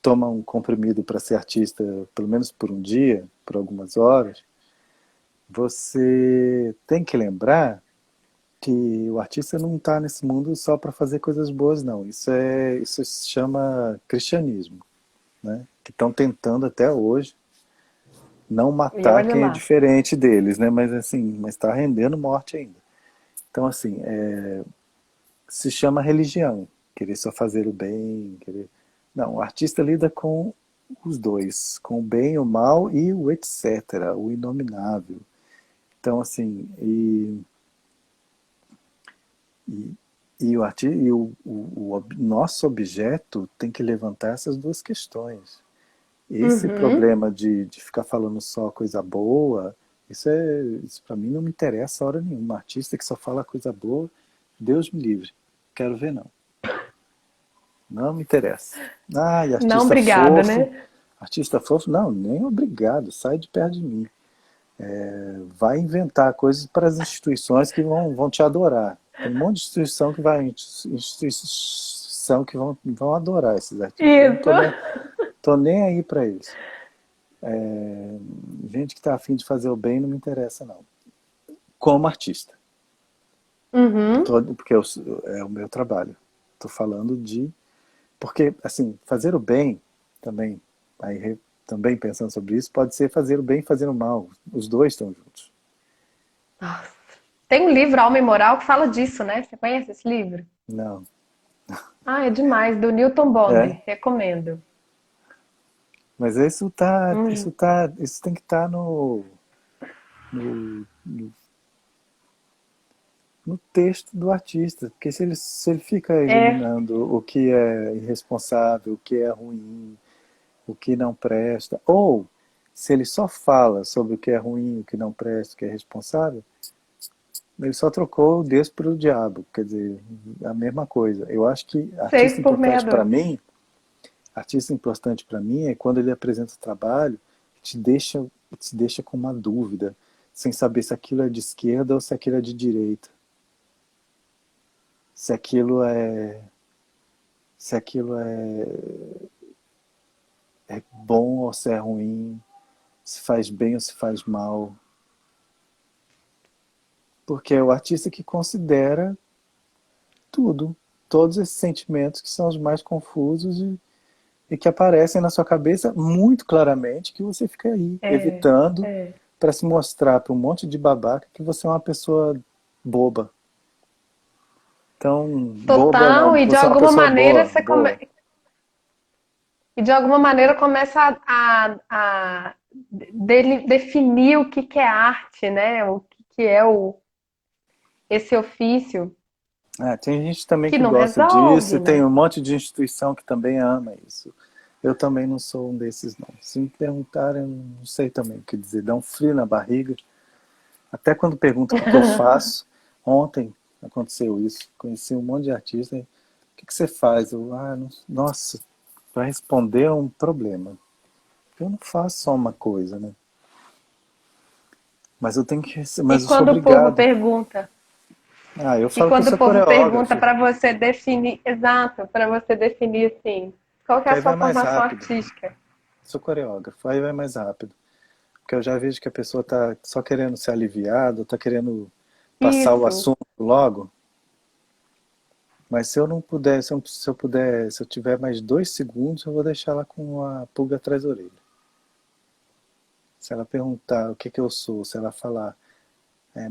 toma um comprimido para ser artista, pelo menos por um dia, por algumas horas, você tem que lembrar que o artista não está nesse mundo só para fazer coisas boas, não. Isso se chama cristianismo, né? Que estão tentando até hoje não E matar olha quem é lá. diferente deles, né? Mas assim, mas está rendendo morte ainda. Então assim, se chama religião, querer só fazer o bem, querer. Não, o artista lida com os dois, com o bem, o mal e o etc, o inominável. Então assim, e, e o nosso objeto tem que levantar essas duas questões. Esse Uhum. problema de ficar falando só coisa boa, isso para mim não me interessa a hora nenhuma. Artista que só fala coisa boa, Deus me livre. Quero ver não. Não me interessa. Ah, e Não, obrigada, né? artista fofo, não, nem obrigado, sai de perto de mim. Vai inventar coisas para as instituições que vão te adorar. Tem um monte de instituição que vão adorar esses artistas. Eu não Isso. tô nem aí para isso. Gente que está afim de fazer o bem não me interessa, não. Como artista. Uhum. Porque é o meu trabalho. Estou falando de. Porque, assim, fazer o bem também, também pensando sobre isso, pode ser fazer o bem e fazer o mal. Os dois estão juntos. Nossa. Tem um livro, Alma e Moral, que fala disso, né? Você conhece esse livro? Não. Ah, é demais, do Newton É? Bond. Recomendo. Mas isso tá, Hum. isso tá, isso tem que estar no texto do artista, porque se ele fica É, eliminando o que é irresponsável, o que é ruim, o que não presta, ou se ele só fala sobre o que é ruim, o que não presta, o que é responsável, ele só trocou Deus pelo diabo, quer dizer, a mesma coisa. Eu acho que seis por meia dúzia. artista importante para mim é quando ele apresenta o trabalho e te deixa com uma dúvida, sem saber se aquilo é de esquerda ou se aquilo é de direita. Se aquilo é se aquilo é bom ou se é ruim, se faz bem ou se faz mal. Porque é o artista que considera tudo, todos esses sentimentos que são os mais confusos e que aparecem na sua cabeça muito claramente, que você fica aí É, evitando é. para se mostrar para um monte de babaca que você é uma pessoa boba. Então, boba não, Total, e de você é uma alguma pessoa maneira boa, você boa. e de alguma maneira começa a definir o que é arte, né? O que é esse ofício Tem gente também que que não gosta disso resolve, e tem né? um monte de instituição que também ama isso. Eu também não sou um desses, não. Se me perguntarem, eu não sei também o que dizer. Dá um frio na barriga. Até quando pergunto o que eu faço, ontem aconteceu isso. Conheci um monte de artista. O que você faz? Nossa, para responder é um problema. Eu não faço só uma coisa, né? Mas eu tenho que, E mas eu sou quando o povo obrigado. pergunta, Eu e falo que eu quando o sou povo pergunta coreógrafo, para você definir, exato, para você definir assim, qual que que é a aí sua vai mais formação rápido. artística? Sou coreógrafo, aí vai mais rápido. Porque eu já vejo que a pessoa tá só querendo ser aliviada, tá querendo passar o Isso. assunto logo. Mas se eu não puder, se eu tiver mais 2 segundos, eu vou deixar ela com a pulga atrás da orelha. Se ela perguntar o que que eu sou, se ela falar,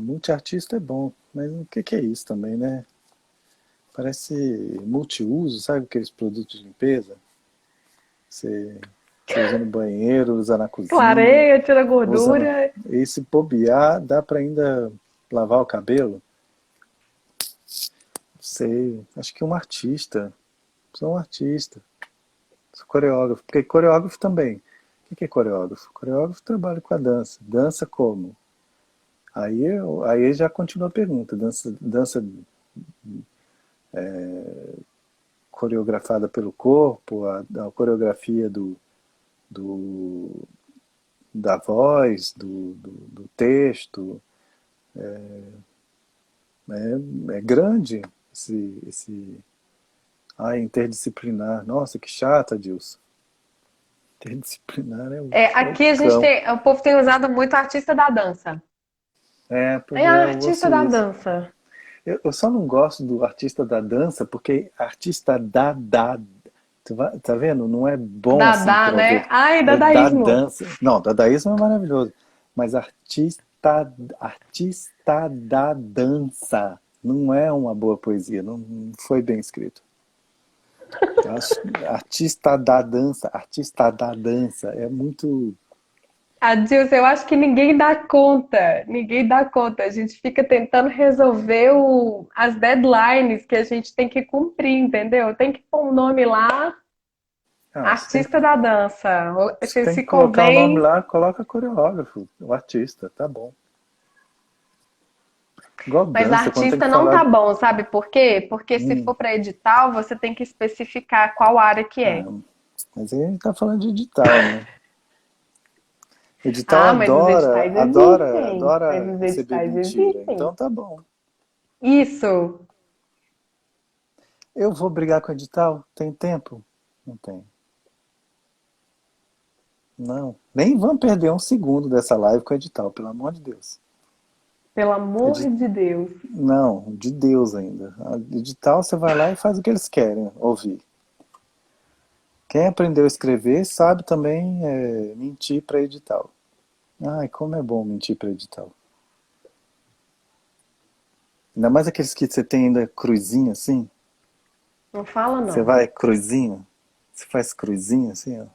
multiartista é bom, mas o que que é isso também, né? Parece multiuso, sabe aqueles produtos de limpeza? Você, você usa no banheiro, usa na cozinha, Clareia, tira usa. gordura. E se bobear, dá pra ainda lavar o cabelo? Sei, acho que um artista. Sou um artista. Sou coreógrafo. Porque coreógrafo também. O que é coreógrafo? Coreógrafo trabalha com a dança. Dança como? Aí já continua a pergunta. Dança coreografada pelo corpo, a coreografia do, da voz, do texto. É grande esse. Interdisciplinar. Nossa, que chata, Dilson. Interdisciplinar é o Aqui a gente cão. tem, o povo tem usado muito artista da dança. Pois É a é, eu artista ouço da isso. dança. Eu só não gosto do artista da dança, porque artista tá vendo? Não é bom assim Dadá, para ouvir. né? Ai, É da dadaísmo. dança. Não, dadaísmo é maravilhoso. Mas artista da dança não é uma boa poesia, não foi bem escrito. Eu acho, artista da dança é muito. Adilson, eu acho que ninguém dá conta. Ninguém dá conta. A gente fica tentando resolver as deadlines que a gente tem que cumprir, entendeu? Tem que pôr um nome lá, Não, artista da dança. se tem Se que colocar o nome convém. lá, coloca coreógrafo, o artista, tá bom. Igual Mas dança, quando tem artista que não falar. tá bom, sabe por quê? Porque se Hum, for para edital, você tem que especificar qual área que ah, é. mas aí a gente tá falando de edital, né? Edital Ah, mas os adora, editais adora, existem. Mas adora os receber editais mentira. existem. Então tá bom. Isso. Eu vou brigar com o edital? Tem tempo? Não tem. Não. Nem vamos perder um segundo dessa live com o edital, pelo amor de Deus. Pelo amor Edi- de Deus. Não, de Deus ainda. Edital você vai lá e faz o que eles querem ouvir. Quem aprendeu a escrever sabe também mentir para edital. Ai, como é bom mentir para edital. Ainda mais aqueles que você tem ainda cruzinha assim. Não fala Você não. vai cruzinho. Você faz cruzinha assim, ó.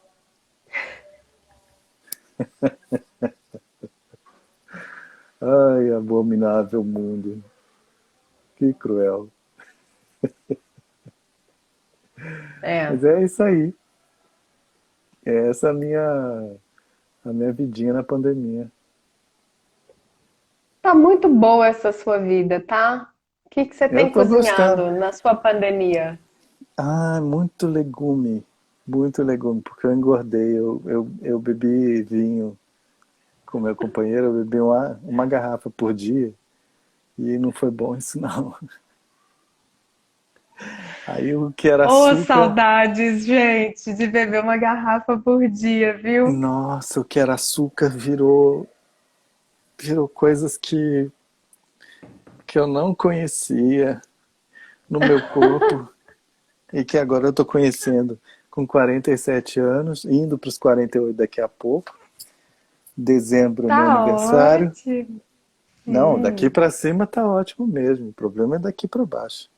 Ai, abominável mundo. Que cruel. É. Mas é isso aí. É essa a minha vidinha na pandemia. Tá muito boa essa sua vida, tá? O que que você Eu tem tô gostando. cozinhado na sua pandemia? Muito legume. Muito legume, porque eu engordei. Eu bebi vinho com meu companheiro, eu bebi uma garrafa por dia. E não foi bom isso não. Aí o que era Ô, açúcar, saudades, gente, de beber uma garrafa por dia, viu? nossa, o que era açúcar virou coisas que eu não conhecia no meu corpo e que agora eu tô conhecendo com 47 anos, indo para os 48 daqui a pouco. Dezembro, meu Tá aniversário. ótimo. Não, daqui Hum. para cima tá ótimo mesmo. O problema é daqui para baixo.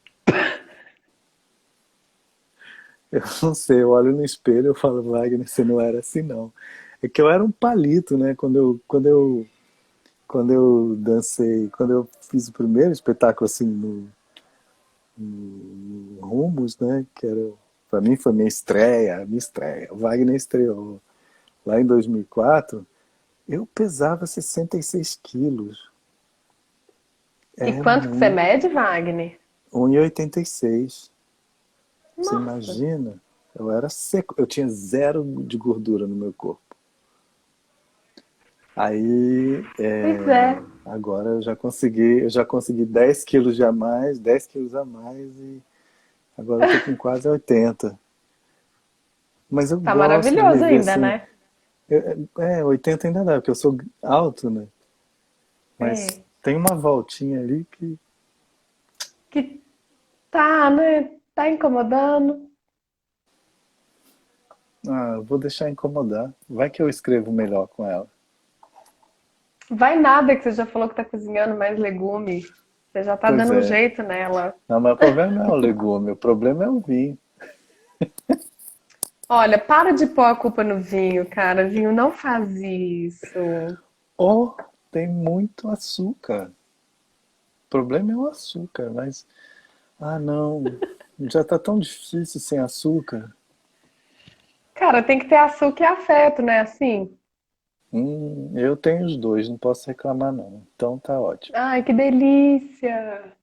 Eu não sei, eu olho no espelho e eu falo, Wagner, você não era assim não. É que eu era um palito, né? Quando eu dancei, quando eu fiz o primeiro espetáculo assim no Rumos, né? Que era, pra mim foi minha estreia. O Wagner estreou lá em 2004. Eu pesava 66 quilos. E É quanto que você muito. mede, Wagner? 1,86. Você Nossa, imagina? Eu era seco, eu tinha zero de gordura no meu corpo. Aí, pois é. agora eu já consegui 10 quilos a mais, 10 quilos a mais e agora eu tô com quase 80. Mas eu Tá gosto de me maravilhoso ver ainda, assim. né? 80 ainda dá, porque eu sou alto, né? Mas É. tem uma voltinha ali que Que Tá, né? Tá incomodando. Ah, eu vou deixar incomodar. Vai que eu escrevo melhor com ela. Vai nada que você já falou que tá cozinhando mais legume. Você já tá Pois dando um é. jeito nela. Não, mas o problema não é o legume, o problema é o vinho. Olha, para de pôr a culpa no vinho, cara. Vinho não faz isso. Ou tem muito açúcar. O problema é o açúcar, mas. Ah, não. Já tá tão difícil sem açúcar. Cara, tem que ter açúcar e afeto, né? Assim. Eu tenho os dois, não posso reclamar não. Então tá ótimo. Ai, que delícia.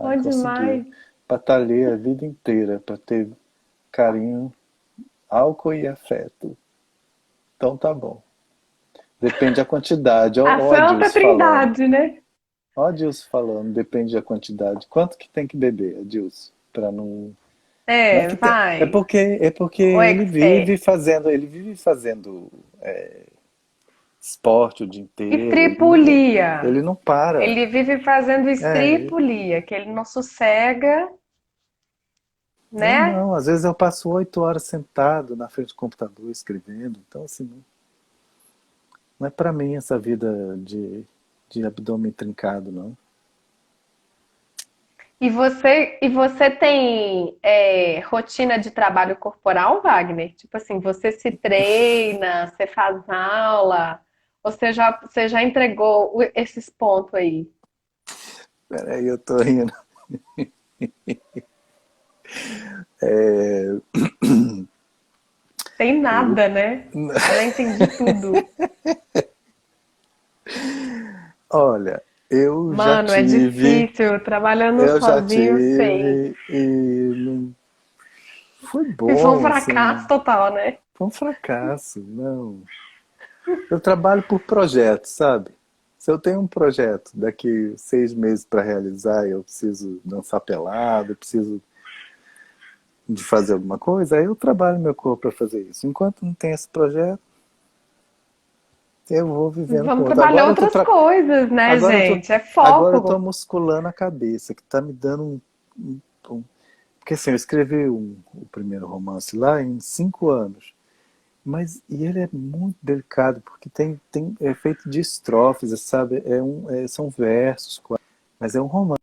Ai, Bom consegui. demais. Batalhei a vida inteira para ter carinho, álcool e afeto. Então tá bom. Depende da quantidade. A Ó, Santa Adilson falando. Trindade, né? Ó, Adilson falando, depende da quantidade. Quanto que tem que beber, Adilson? Para não. Não é É, que tem. vai. É porque O expert. ele vive fazendo esporte o dia inteiro. Estripulia. Ele não para. Ele vive fazendo É, estripulia, que ele não sossega, eu né? não. Às vezes eu passo 8 horas sentado na frente do computador escrevendo. Então assim, não é para mim essa vida de abdômen trincado, não. E você tem rotina de trabalho corporal, Wagner? Tipo assim, você se treina, você faz aula, ou você já entregou esses pontos aí? Peraí, eu tô rindo. É, Tem eu, nada, né? Eu já entendi tudo. olha, Mano, é difícil. Trabalhando eu já sozinho, sei. tive e não foi E foi um bom, fracasso assim, total, né? foi um fracasso, não. Eu trabalho por projeto, sabe? Se eu tenho um projeto daqui 6 meses para realizar, eu preciso dançar pelado, eu preciso de fazer alguma coisa, aí eu trabalho meu corpo para fazer isso. Enquanto não tem esse projeto, eu vou vivendo com Vamos outro. trabalhar outras coisas, né, Agora eu tô, gente? É agora eu tô foco. musculando a cabeça, que tá me dando um. Porque assim, eu escrevi o primeiro romance lá em 5 anos. E ele é muito delicado, porque é feito de estrofes, sabe? São versos, mas é um romance,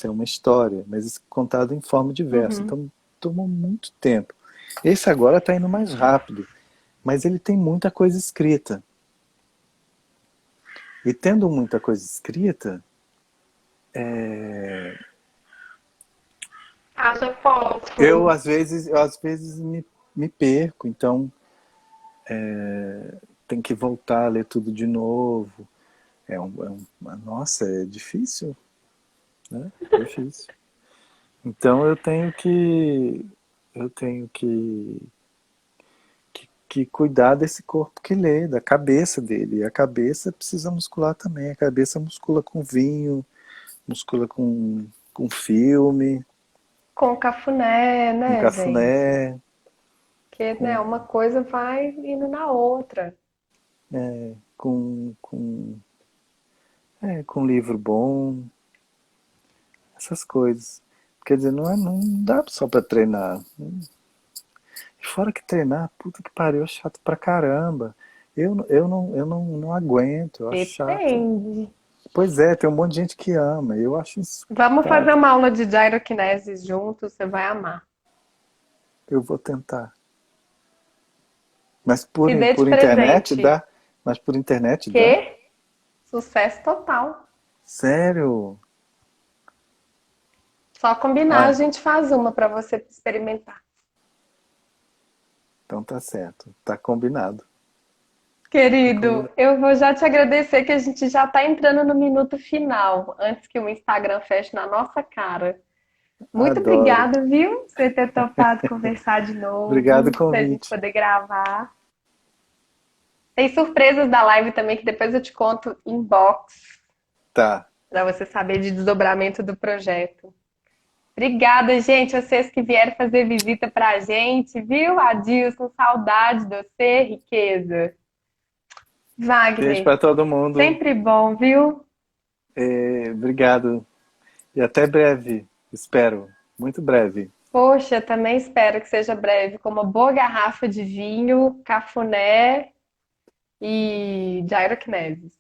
é uma história, mas contado em forma de verso. Uhum. Então tomou muito tempo. Esse agora está indo mais rápido, mas ele tem muita coisa escrita. E tendo muita coisa escrita, Haja foco. eu às vezes me perco, então tem que voltar a ler tudo de novo. Nossa, é difícil, né? É difícil. Então eu tenho que cuidar desse corpo que lê, da cabeça dele. E a cabeça precisa muscular também. A cabeça muscula com vinho, muscula com filme, Com cafuné, com né, gente? cafuné, Que, né, com, uma coisa vai indo na outra. com livro bom, essas coisas. Quer dizer, não dá só pra treinar. E fora que treinar, puta que pariu, é chato pra caramba. Eu não aguento, eu acho chato. Depende. Pois é, tem um monte de gente que ama, eu acho Vamos fazer insuportável. uma aula de gyrokinesis juntos, você vai amar. Eu vou tentar. Mas Te dê de por internet presente. dá? Mas por internet dá? Que sucesso total. Sério? Só combinar, a Ah, gente faz uma para você experimentar. então tá certo. Tá combinado. Tá Querido, combinado. eu vou já te agradecer que a gente já está entrando no minuto final, antes que o Instagram feche na nossa cara. Muito Adoro. obrigada, viu? Por você ter topado conversar de Obrigado, novo, pra gente convite. poder gravar. Tem surpresas da live também que depois eu te conto em box, Tá. para você saber de desdobramento do projeto. Obrigada, gente, vocês que vieram fazer visita pra gente, viu? Adilson, saudade de você, riqueza. Beijo Wagner, pra todo mundo. sempre bom, viu? Obrigado. E até breve. Espero, muito breve. Poxa, também espero que seja breve, com uma boa garrafa de vinho, cafuné e gyrokinesis.